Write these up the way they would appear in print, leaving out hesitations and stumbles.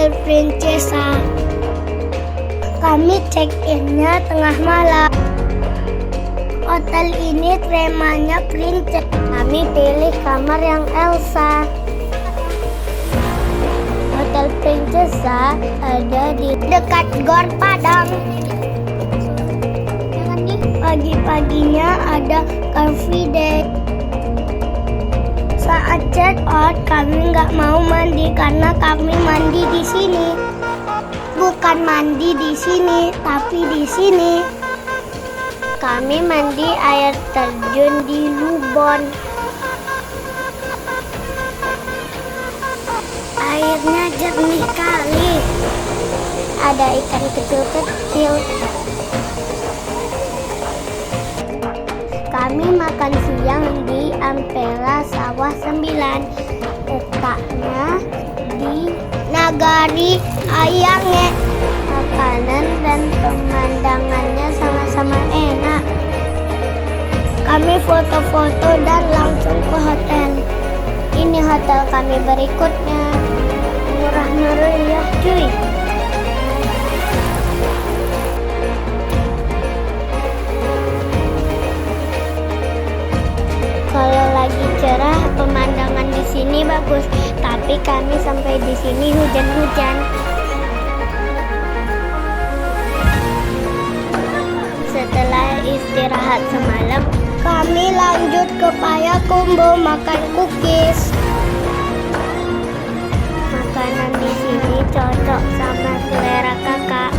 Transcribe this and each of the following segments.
Hotel Princesa. Kami check-innya tengah malam. Hotel ini temanya princess. Kami pilih kamar yang Elsa. Hotel Princesa ada di dekat Gor Padang. Pagi-paginya ada car free day. Saat check out kami nggak mau mandi karena kami mandi di sini. Bukan mandi di sini, tapi di sini. Kami mandi air terjun di Lubon. Airnya jernih kali. Ada ikan kecil-kecil. Kami makan siang di Ampera Sawah 9. Letaknya di Nagari Ayange. Makanan dan pemandangannya sama-sama enak. Kami foto-foto dan langsung ke hotel. Ini hotel kami berikutnya. Murah meriah cuy. Kalau lagi cerah pemandangan di sini bagus, tapi kami sampai di sini hujan-hujan. Setelah istirahat semalam, kami lanjut ke Payakumbuh makan cookies. Makanan di sini cocok sama selera kakak.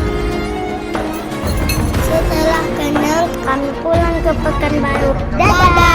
Setelah kenyang, kami pulang ke Pekanbaru. Dadah!